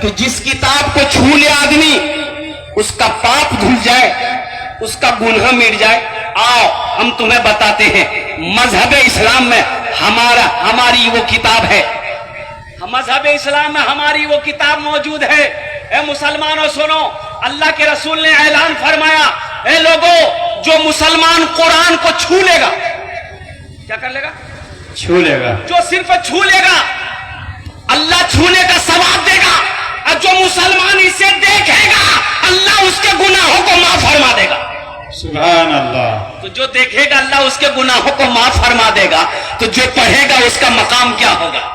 کہ جس کتاب کو چھو لے آدمی اس کا پاپ دھل جائے، اس کا گناہ مٹ جائے۔ آؤ ہم تمہیں بتاتے ہیں، مذہب اسلام میں ہماری وہ کتاب ہے، مذہب اسلام میں ہماری وہ کتاب موجود ہے۔ اے مسلمانوں سنو، اللہ کے رسول نے اعلان فرمایا، اے لوگوں جو مسلمان قرآن کو چھو لے گا، کیا کر لے گا؟ چھو لے گا۔ جو صرف چھو لے گا اللہ چھونے کا ثواب دے گا، اور جو مسلمان اسے دیکھے گا اللہ اس کے گناہوں کو معاف فرما دے گا۔ سبحان اللہ۔ تو جو دیکھے گا اللہ اس کے گناہوں کو معاف فرما دے گا، تو جو پڑھے گا اس کا مقام کیا ہوگا؟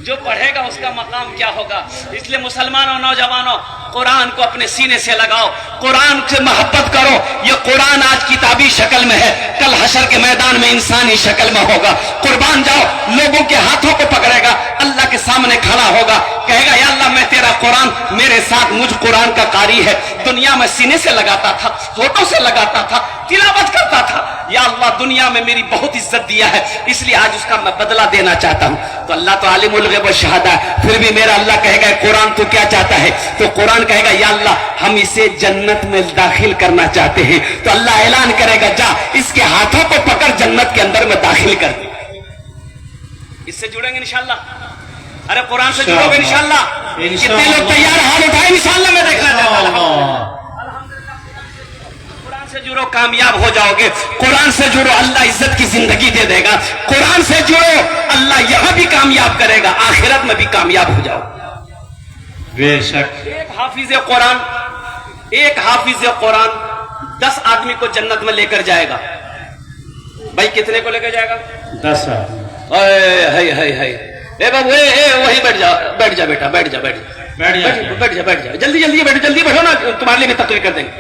جو پڑھے گا اس کا مقام کیا ہوگا؟ اس لیے مسلمانوں، نوجوانوں، قرآن کو اپنے سینے سے لگاؤ، قرآن سے محبت کرو۔ یہ قرآن آج کتابی شکل میں ہے، کل حشر کے میدان میں انسانی شکل میں ہوگا۔ قربان جاؤ، لوگوں کے ہاتھوں کو پکڑے گا، اللہ کے سامنے کھڑا ہوگا، کہے گا یا اللہ میں تیرا قرآن میرے ساتھ، مجھ قرآن کا قاری ہے، دنیا میں سینے سے لگاتا تھا، ہونٹوں سے لگاتا تھا، تلاوت کرتا تھا، یا اللہ دنیا میں میری بہت عزت دیا ہے، اس لیے آج اس کا میں بدلہ دینا چاہتا ہوں۔ تو اللہ تو عالم الغیب و شہادہ ہے، پھر بھی میرا اللہ کہے گا قرآن تو کیا چاہتا ہے؟ تو قرآن کہے گا یا اللہ ہم اسے جنت میں داخل کرنا چاہتے ہیں۔ تو اللہ اعلان کرے گا جا اس کے ہاتھوں کو پکڑ جنت کے اندر میں داخل کر دے۔ اس سے جڑیں گے انشاءاللہ؟ ارے قرآن سے جڑو گے انشاءاللہ؟ کتنے لوگ تیار؟ ہاتھ اٹھائیں انشاءاللہ، میں دیکھنا چاہتا ہوں۔ قرآن سے جڑو، کامیاب ہو جاؤ گے۔ قرآن سے جڑو، اللہ عزت کی زندگی دے دے گا۔ قرآن سے جڑو، اللہ یہاں بھی کامیاب کرے گا، آخرت میں بھی کامیاب ہو جاؤ۔ بے شک۔ ایک حافظ قرآن 10 آدمی کو جنت میں لے کر جائے گا۔ بھائی کتنے کو لے کر جائے گا؟ 10 آدمی۔ اے بابو وہی بیٹھ جا بیٹا، بیٹھ جا جلدی بیٹھو نا، تمہارے لیے بھی تقریر کر دیں گے۔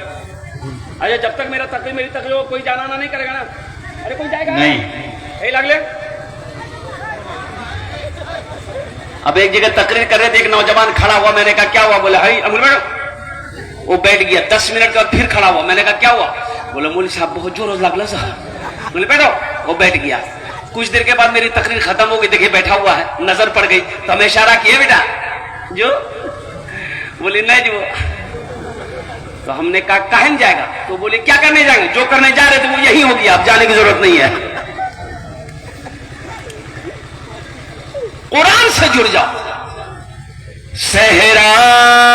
اچھا جب تک میری تقریر ہو کوئی جانا نہیں کرے گا نا؟ ارے کوئی جائے گا نہیں لگ لے۔ اب ایک جگہ تقریر کر رہے تھے، ایک نوجوان کھڑا ہوا، میں نے کہا کیا ہوا؟ بولا ہائی انگل بیٹھو۔ وہ بیٹھ گیا، 10 منٹ کے بعد پھر کھڑا ہوا، میں نے کہا کیا ہوا؟ بولا مولوی صاحب بہت زور لگلا سا۔ بولے بیٹھو، وہ بیٹھ گیا۔ کچھ دیر کے بعد میری تقریر ختم ہو گئی، دیکھیے بیٹھا ہوا ہے، نظر پڑ گئی تو ہمیں اشارہ کیے بیٹا جو؟ بولے نہیں جو۔ تو ہم نے کہا کہاں جائے گا؟ تو بولے کیا کرنے جائیں گے؟ جو کرنے جا رہے تھے وہ یہی ہو گیا، اب جانے کی ضرورت نہیں ہے۔ قرآن سے جڑ جاؤ۔ صحرا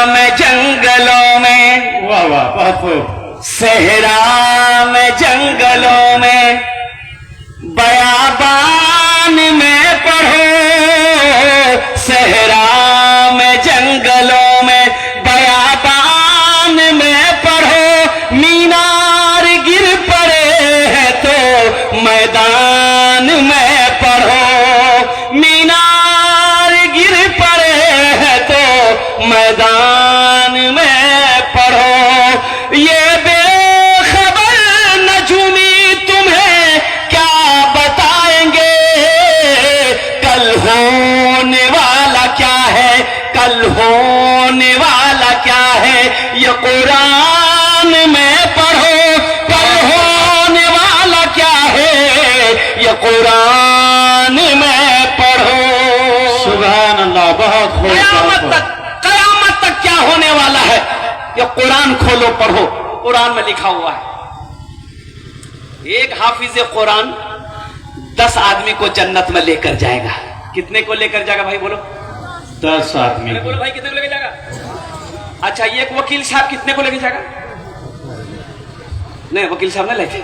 میں جنگلوں میں، واہ واہ بہت خوب۔ صحرا میں جنگلوں میں، بیابان میں پڑھو، صحرا میں جنگلوں میں، بیابان میں پڑھو، مینار گر پڑے ہیں تو میدان میں پڑھو، مینار گر پڑے ہیں تو میدان میں پڑھو۔ یہ بے خبر نجومی تمہیں کیا بتائیں گے، کل ہونے والا کیا ہے، کل ہونے والا کیا ہے، یہ قرآن میں پڑھو، کل ہونے والا کیا ہے، یہ قرآن میں پڑھو۔ سبحان اللہ، بہت خوب۔ قیامت تک کیا ہونے والا ہے، یہ قرآن کھولو پڑھو، قرآن میں لکھا ہوا ہے۔ ایک حافظ قرآن 10 آدمی کو جنت میں لے کر جائے گا۔ کتنے کو لے کر جائے گا بھائی بولو؟ 10 آدمی۔ بولو بھائی کتنے کو لے کے جائے گا؟ اچھا ایک وکیل صاحب کتنے کو لے کے جائے گا؟ نہیں وکیل صاحب نہ لے کے۔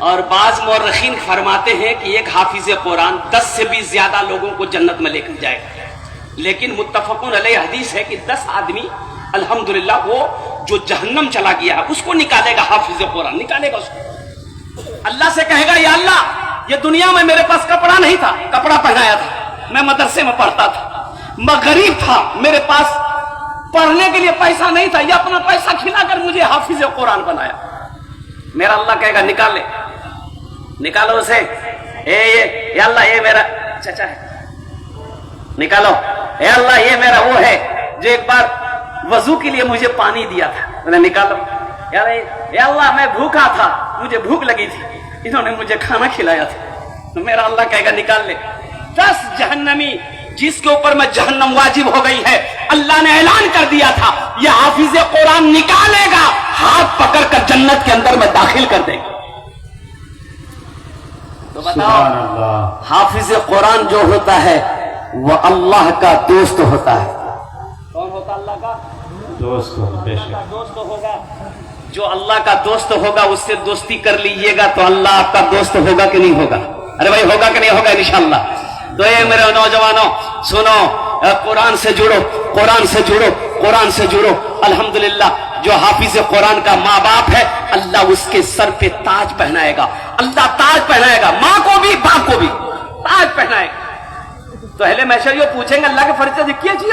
اور بعض مورخین فرماتے ہیں کہ ایک حافظ قرآن 10 سے بھی زیادہ لوگوں کو جنت میں لے کر جائے گا، لیکن متفقون علیہ حدیث ہے کہ 10 آدمی الحمدللہ وہ جو جہنم چلا گیا ہے اس کو نکالے گا، حافظ قرآن نکالے گا اس کو۔ اللہ سے کہے گا یا اللہ یہ دنیا میں میرے پاس کپڑا نہیں تھا، کپڑا پہنایا تھا، میں مدرسے میں پڑھتا تھا، میں غریب تھا، میرے پاس پڑھنے کے لیے پیسہ نہیں تھا، یہ اپنا پیسہ کھلا کر مجھے حافظ قرآن بنایا۔ میرا اللہ کہے گا نکال لے، نکالو اسے، اے اللہ یہ میرا چچا ہے، نکالو، اے اللہ یہ میرا وہ ہے جو ایک بار وضو کے لیے مجھے پانی دیا تھا، انہیں نکالو، یار اے اللہ میں بھوکا تھا، مجھے بھوک لگی تھی، انہوں نے مجھے کھانا کھلایا تھا، تو میرا اللہ کہے گا نکال لے۔ 10 جہنمی جس کے اوپر میں جہنم واجب ہو گئی ہے، اللہ نے اعلان کر دیا تھا یہ حافظ قرآن نکالے گا، ہاتھ پکڑ کر جنت کے اندر میں داخل کر دے گا۔ تو بتاؤ، سبحان اللہ، حافظ قرآن جو ہوتا ہے وہ اللہ کا دوست ہوتا ہے۔ کون ہوتا اللہ کا دوست ہو، بے شک دوست ہوگا؟ جو اللہ کا دوست ہوگا اس سے دوستی کر لیجئے گا تو اللہ آپ کا دوست ہوگا کہ نہیں ہوگا؟ ارے بھائی ہوگا کہ نہیں ہوگا انشاءاللہ؟ تو یہ میرے نوجوانوں سنو، قرآن سے جڑو، قرآن سے جڑو، قرآن سے جڑو۔ الحمدللہ جو حافظ قرآن کا ماں باپ ہے اللہ اس کے سر پہ تاج پہنائے گا، اللہ تاج پہنائے گا، ماں کو بھی باپ کو بھی تاج پہنائے گا۔ تو اہل محشر یہ پوچھیں گے اللہ کے فرشتے سے کیا چیز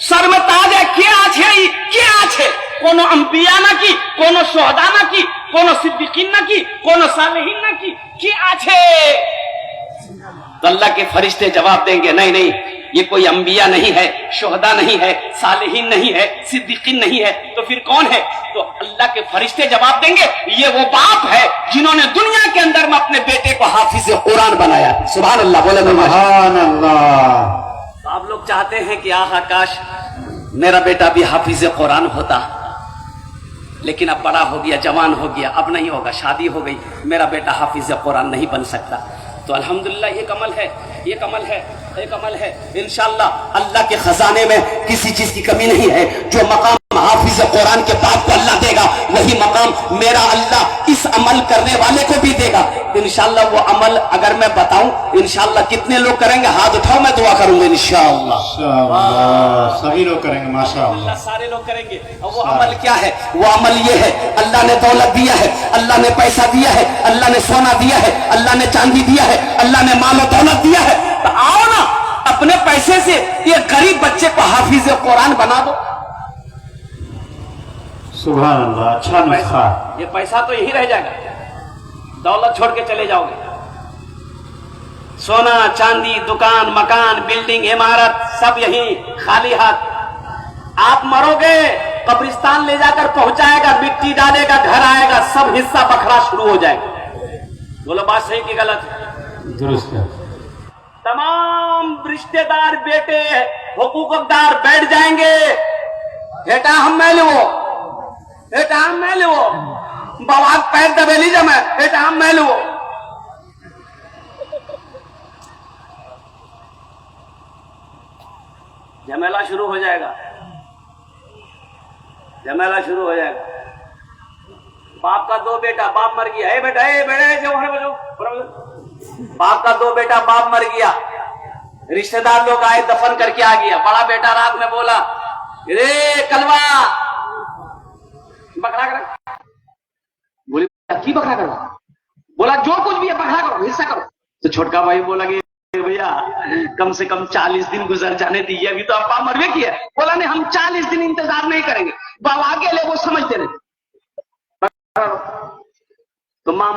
سر میں تاج ہے کیا ہے؟ کیا ہے؟ کونو انبیاء نہ کی، کونو شہداء نہ کی، کونو صدیقین نہ کی، کونو صالحین نہ کی، کیا ہے؟ تو اللہ کے فرشتے جواب دیں گے نہیں نہیں، یہ کوئی انبیاء نہیں ہے، شہداء نہیں ہے، صالحین نہیں ہے، صدیقین نہیں ہے، تو پھر کون ہے؟ تو اللہ کے فرشتے جواب دیں گے یہ وہ باپ ہے جنہوں نے دنیا کے اندر میں اپنے بیٹے کو حافظ قرآن بنایا۔ سبحان اللہ، بولے سبحان اللہ۔ تو آپ لوگ چاہتے ہیں کہ آہا کاش میرا بیٹا بھی حافظ قرآن ہوتا، لیکن اب بڑا ہو گیا، جوان ہو گیا، اب نہیں ہوگا، شادی ہو گئی، میرا بیٹا حافظ قرآن نہیں بن سکتا۔ تو الحمدللہ ایک عمل ہے، ایک عمل ہے، ایک عمل ہے، انشاءاللہ اللہ کے خزانے میں کسی چیز کی کمی نہیں ہے۔ جو مقام حافظ قرآن کے باپ کو اللہ دے گا وہی مقام میرا اللہ اس عمل کرنے والے کو بھی دے گا انشاءاللہ۔ وہ عمل اگر میں بتاؤں انشاءاللہ کتنے لوگ کریں گے؟ ہاتھ اٹھاؤ، میں دعا کروں گا انشاءاللہ۔ انشاءاللہ سبھی لوگ کریں گے ماشاءاللہ، سارے لوگ کریں گے۔ اور وہ عمل کیا ہے؟ وہ عمل یہ ہے اللہ نے دولت دیا ہے، اللہ نے پیسہ دیا ہے، اللہ نے سونا دیا ہے، اللہ نے چاندی دیا ہے، اللہ نے مال و دولت دیا ہے، تو آؤ نا اپنے پیسے سے یہ غریب بچے کو حافظ قرآن بنا دو۔ سبحان اللہ، اچھا نسخہ۔ یہ پیسہ تو یہی رہ جائے گا، دولت چھوڑ کے چلے جاؤ گے، سونا چاندی دکان مکان بلڈنگ عمارت سب یہی خالی ہاتھ۔ آپ مرو گے قبرستان لے جا کر پہنچائے گا، مٹی ڈالے گا، گھر آئے گا، سب حصہ بکھرا شروع ہو جائے گا۔ بولو بات صحیح کی غلط ہے؟ درست ہے۔ تمام رشتہ دار بیٹے حقوق دار بیٹھ جائیں گے، بیٹا ہم میں لو، بیٹا ہم میں لو، بابا پیر دبے لیجیے میں، بیٹا ہم میں لو۔ جھمیلا شروع ہو جائے گا، جھمیلا شروع ہو جائے گا۔ باپ کا دو بیٹا، باپ مر گیا، اے بیٹا اے بیٹا، باپ کا دو بیٹا، باپ مر گیا، رشتہ دار لوگ آئے دفن کر کے آ گیا، بڑا بیٹا رات میں بولا رے کلوا بکرا کر بولی کی بکرا کرو؟ بولا جو کچھ بھی ہے بکرا کرو، حصہ کرو۔ تو چھوٹکا بھائی بولا کہ بھیا کم سے کم 40 دن گزر جانے دیجیے، ابھی تو ابا مروے کیا ہے۔ بولا نہیں ہم 40 دن انتظار نہیں کریں گے، بابا آگے لے وہ سمجھتے رہے۔ تو ماں